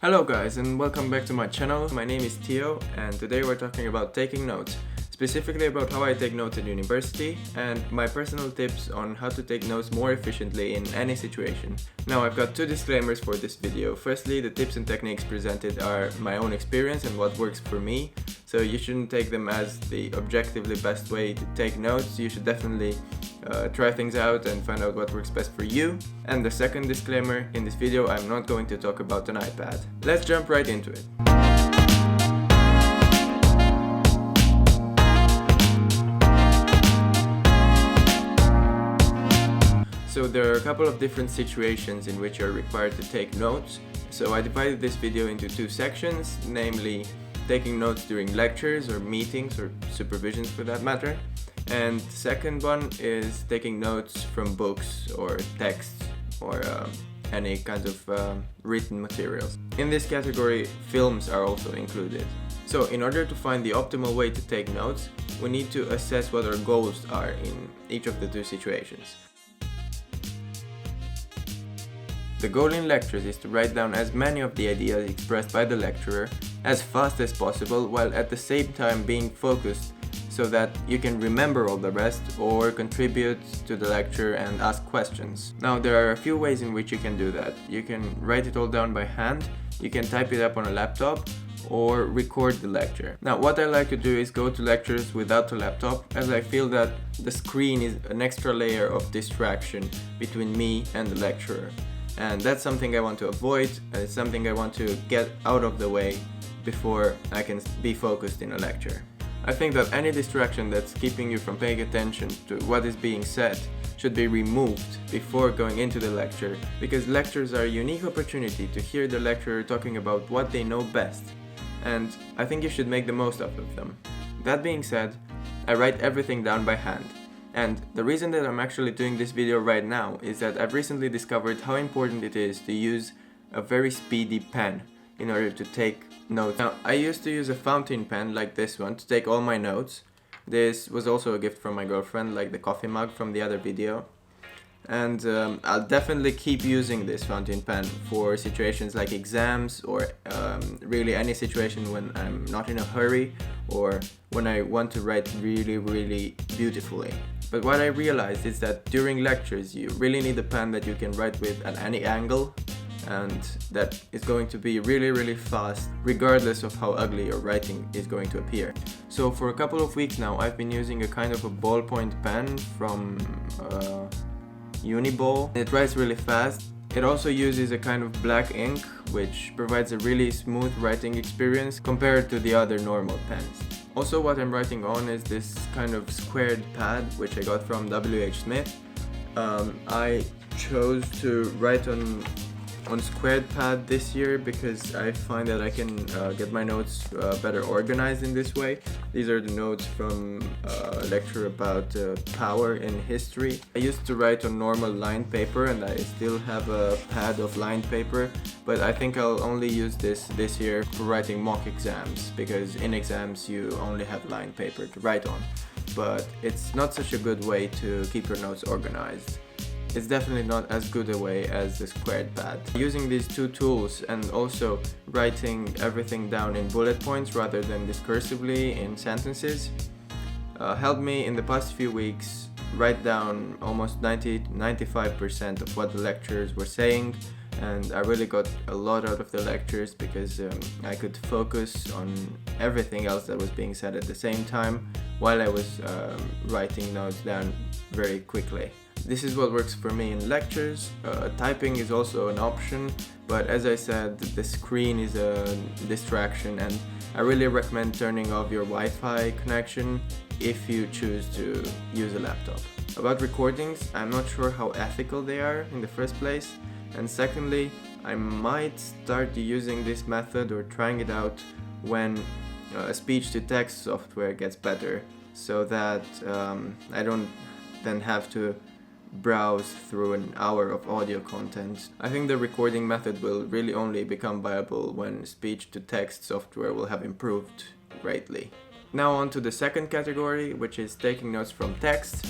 Hello guys and welcome back to my channel. My name is Theo and today we're talking about taking notes, specifically about how I take notes at university and my personal tips on how to take notes more efficiently in any situation. Now I've got two disclaimers for this video. Firstly, the tips and techniques presented are my own experience and what works for me, so you shouldn't take them as the objectively best way to take notes. You should definitely try things out and find out what works best for you. And the second disclaimer, in this video I'm not going to talk about an iPad. Let's jump right into it. So there are a couple of different situations in which you're required to take notes. So I divided this video into two sections, namely taking notes during lectures or meetings or supervisions for that matter. And the second one is taking notes from books or texts or any kind of written materials. In this category, films are also included. So in order to find the optimal way to take notes, we need to assess what our goals are in each of the two situations. The goal in lectures is to write down as many of the ideas expressed by the lecturer as fast as possible, while at the same time being focused so that you can remember all the rest or contribute to the lecture and ask questions. Now there are a few ways in which you can do that. You can write it all down by hand, you can type it up on a laptop, or record the lecture. Now what I like to do is go to lectures without a laptop, as I feel that the screen is an extra layer of distraction between me and the lecturer. And that's something I want to avoid, and it's something I want to get out of the way before I can be focused in a lecture. I think that any distraction that's keeping you from paying attention to what is being said should be removed before going into the lecture, because lectures are a unique opportunity to hear the lecturer talking about what they know best, and I think you should make the most out of them. That being said, I write everything down by hand. And the reason that I'm actually doing this video right now is that I've recently discovered how important it is to use a very speedy pen in order to take notes. Now, I used to use a fountain pen like this one to take all my notes. This was also a gift from my girlfriend, like the coffee mug from the other video. And I'll definitely keep using this fountain pen for situations like exams or really any situation when I'm not in a hurry or when I want to write really beautifully. But what I realized is that during lectures you really need a pen that you can write with at any angle, and that is going to be really fast regardless of how ugly your writing is going to appear. So for a couple of weeks now I've been using a kind of a ballpoint pen from Uniball. It writes really fast. It also uses a kind of black ink which provides a really smooth writing experience compared to the other normal pens. Also, what I'm writing on is this kind of squared pad which I got from W.H. Smith. I chose to write on squared pad this year because I find that I can get my notes better organized in this way. These are the notes from a lecture about power in history. I used to write on normal lined paper and I still have a pad of lined paper, but I think I'll only use this year for writing mock exams, because in exams you only have lined paper to write on. But it's not such a good way to keep your notes organized. It's definitely not as good a way as the squared pad. Using these two tools and also writing everything down in bullet points rather than discursively in sentences helped me in the past few weeks write down almost 90-95% of what the lecturers were saying, and I really got a lot out of the lectures because I could focus on everything else that was being said at the same time while I was writing notes down very quickly. This is what works for me in lectures. Typing is also an option, but as I said, the screen is a distraction, and I really recommend turning off your Wi-Fi connection if you choose to use a laptop. About recordings, I'm not sure how ethical they are in the first place, and secondly, I might start using this method or trying it out when a speech-to-text software gets better, so that I don't then have to browse through an hour of audio content. I think the recording method will really only become viable when speech-to-text software will have improved greatly. Now on to the second category, which is taking notes from text.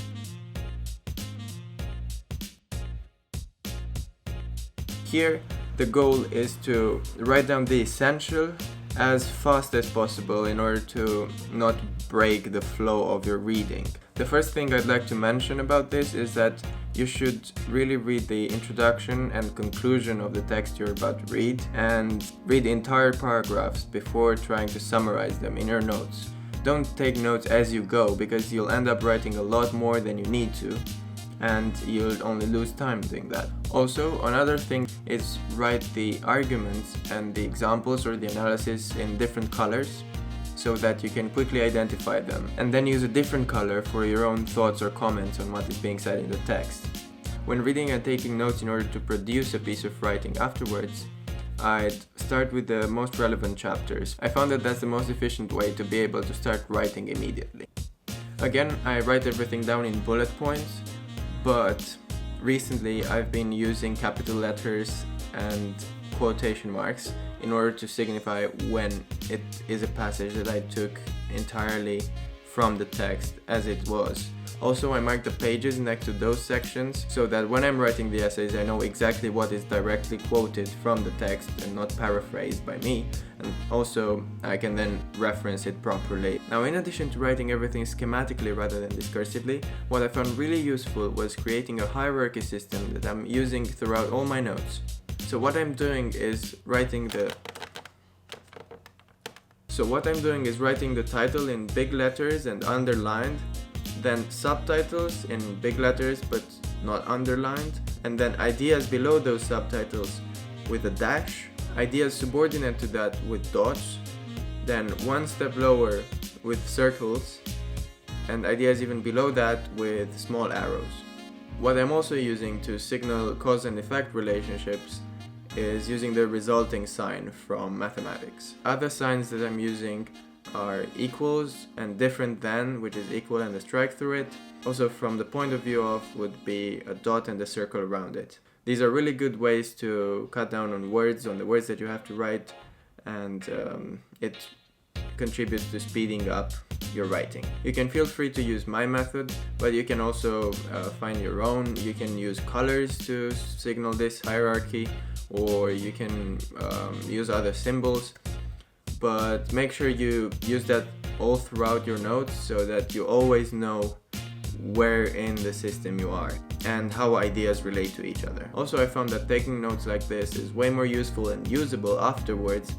Here, The goal is to write down the essential as fast as possible in order to not break the flow of your reading. The first thing I'd like to mention about this is that you should really read the introduction and conclusion of the text you're about to read, and read entire paragraphs before trying to summarize them in your notes. Don't take notes as you go, because you'll end up writing a lot more than you need to, and you'll only lose time doing that. Also, another thing is write the arguments and the examples or the analysis in different colors so that you can quickly identify them, and then use a different color for your own thoughts or comments on what is being said in the text. When reading and taking notes in order to produce a piece of writing afterwards, I'd start with the most relevant chapters. I found that that's the most efficient way to be able to start writing immediately. Again, I write everything down in bullet points, but recently I've been using capital letters and quotation marks in order to signify when it is a passage that I took entirely from the text as it was. Also, I mark the pages next to those sections so that when I'm writing the essays I know exactly what is directly quoted from the text and not paraphrased by me, and also I can then reference it properly. Now, in addition to writing everything schematically rather than discursively, what I found really useful was creating a hierarchy system that I'm using throughout all my notes. So what I'm doing is writing the title in big letters and underlined, then subtitles in big letters but not underlined, and then ideas below those subtitles with a dash, ideas subordinate to that with dots, then one step lower with circles, and ideas even below that with small arrows. What I'm also using to signal cause and effect relationships is using the resulting sign from mathematics. Other signs that I'm using are equals and different than, which is equal and a strike through it. Also, from the point of view of would be a dot and a circle around it. These are really good ways to cut down on the words that you have to write, and it contributes to speeding up your writing. You can feel free to use my method, but you can also find your own. You can use colors to signal this hierarchy, or you can use other symbols, but make sure you use that all throughout your notes so that you always know where in the system you are and how ideas relate to each other. Also, I found that taking notes like this is way more useful and usable afterwards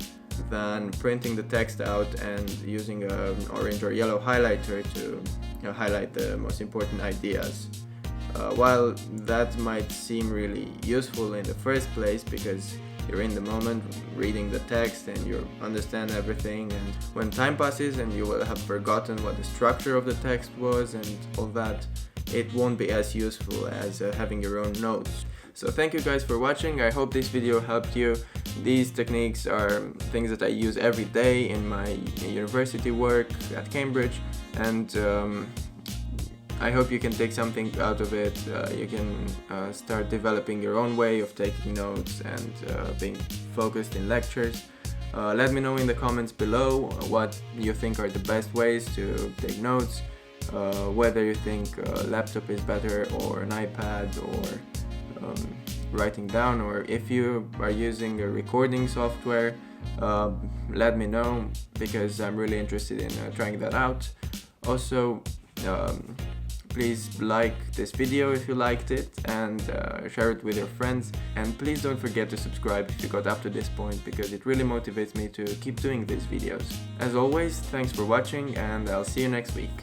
than printing the text out and using an orange or yellow highlighter to highlight the most important ideas. While that might seem really useful in the first place because you're in the moment reading the text and you understand everything, and when time passes and you will have forgotten what the structure of the text was and all that, it won't be as useful as having your own notes. So thank you guys for watching. I hope this video helped you. These techniques are things that I use every day in my university work at Cambridge, and I hope you can take something out of it. You can start developing your own way of taking notes and being focused in lectures. Let me know in the comments below what you think are the best ways to take notes, whether you think a laptop is better or an iPad, or writing down, or if you are using a recording software. Let me know, because I'm really interested in trying that out. Also, please like this video if you liked it, and share it with your friends, and please don't forget to subscribe if you got up to this point, because it really motivates me to keep doing these videos. As always, thanks for watching, and I'll see you next week.